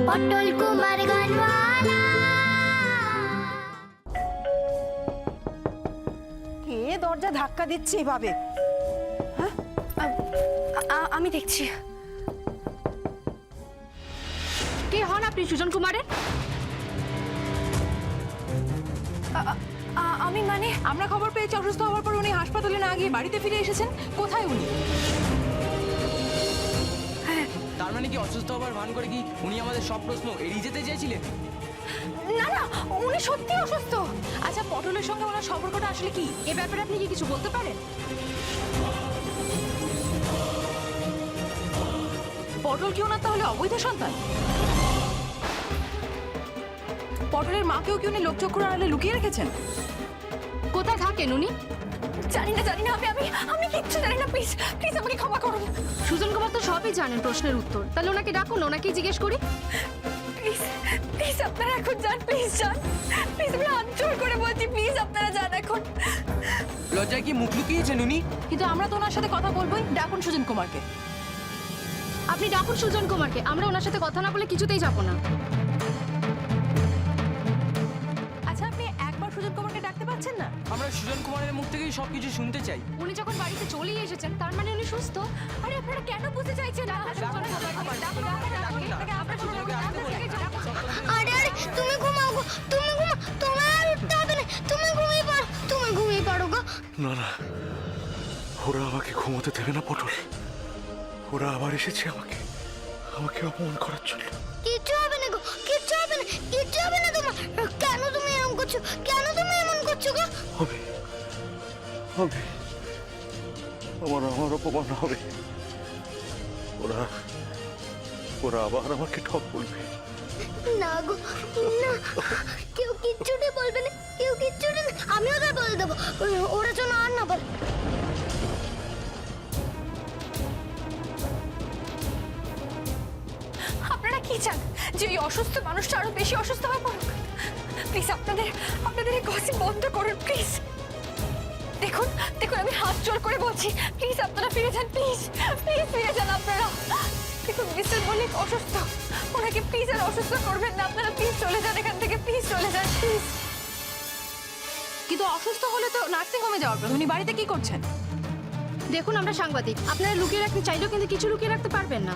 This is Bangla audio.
পটল কুমার গানওয়ালা। কে দরজা ধাক্কা দিচ্ছে এভাবে? হ্যাঁ, আমি দেখছি। কে হন আপনি? সুজন কুমারের? আমি মানে আমরা খবর পেয়েছি অসুস্থ হওয়ার পর উনি হাসপাতালে না গিয়ে বাড়িতে ফিরে এসেছেন। কোথায় উনি? তার মানে কি অসুস্থ হবার ভান করে কি উনি আমাদের সব প্রশ্ন এড়িয়ে যেতে চেয়েছিলেন? না না, উনি সত্যি অসুস্থ। আচ্ছা, পটলের সঙ্গে ওনার সম্পর্কটা আসলে কি? এ ব্যাপারে আপনি কি কিছু বলতে পারেন? পটল কি ওনার তাহলে অবৈধ সন্তান? পটলের মাকেও কি উনি লোকচক্ষুর আড়ালে লুকিয়ে রেখেছেন? কোথায় থাকেন উনি? জানি না, আমি কিচ্ছু জানি না। প্লিজ প্লিজ আমাকে ক্ষমা করুন। সুজন কুমার তো সবই জানেন প্রশ্নের উত্তর। তাহলে ওনাকে ডাকুন, ওনাকেই জিজ্ঞেস করি। প্লিজ প্লিজ আপনারা এখন যান, প্লিজ যান। প্লিজ আমি হাত জোড় করে বলছি, প্লিজ আপনারা যান এখন। লজ্জায় কি মুখ লুকিয়েছেন উনি? কিন্তু আমরা তো ওনার সাথে কথা বলবোই। ডাকুন সুজন কুমারকে। আপনি ডাকুন সুজন কুমারকে। আমরা ওনার সাথে কথা না বলে কিছুতেই যাবো না। আচ্ছা, আপনি একবার সুজন কুমারকে ডাকতে পারছেন না? আমরা সুজন কুমারের মুখ থেকেই সবকিছু শুনতে চাই। উনি যখন বাড়িতে চলেই এসেছেন তার মানে উনি সুস্থ। আরে আপনারা কেন বুঝতে চাইছেন না? আরে আরে তুমি ঘুমাও গো, তুমি ঘুমাও, তোমার উঠতে হবে না, তুমি ঘুমিয়ে পড়ো, তুমি ঘুমিয়ে পড়ো গো। না না, ওরা আমাকে ঘুমোতে দেবে না পটল। ওরা আবার এসেছে আমাকে আমাকে অপমান করার জন্য। কিচ্ছু হবে না গো, কিচ্ছু হবে না, কিচ্ছু হবে না তোমার। কেন তুমি এমন করছো, কেন তুমি এমন করছো গো? হবে হবে, আমার আমার অপমান হবে। ওরা ওরা আবার আমাকে ঠক বলবে। না গো, না, কেউ কিচ্ছুটি বলবে না, কেউ কিচ্ছুটি না। আমি ওদের বলে দেবো, ওরা যেন আর না বলে। আপনারা কি চান যে ওই অসুস্থ মানুষটা আরো বেশি অসুস্থ হয়ে পড়ুক? প্লিজ আপনাদের এই গসিপ বন্ধ করুন প্লিজ। দেখুন দেখুন, আমি হাত জোড় করে বলছি, প্লিজ আপনারা ফিরে যান, প্লিজ প্লিজ ফিরে যান আপনারা। দেখুন মিস্টার মল্লিক অসুস্থ, ওনাকে প্লিজ আর অসুস্থ করবেন না আপনারা। প্লিজ চলে যান এখান থেকে, প্লিজ চলে যান প্লিজ। কিন্তু অসুস্থ হলে তো নার্সিং হোমে যাওয়ার কথা। উনি বাড়িতে কি করছেন? দেখুন আমরা সাংবাদিক, আপনারা লুকিয়ে রাখতে চাইলেও কিন্তু কিছু লুকিয়ে রাখতে পারবেন না।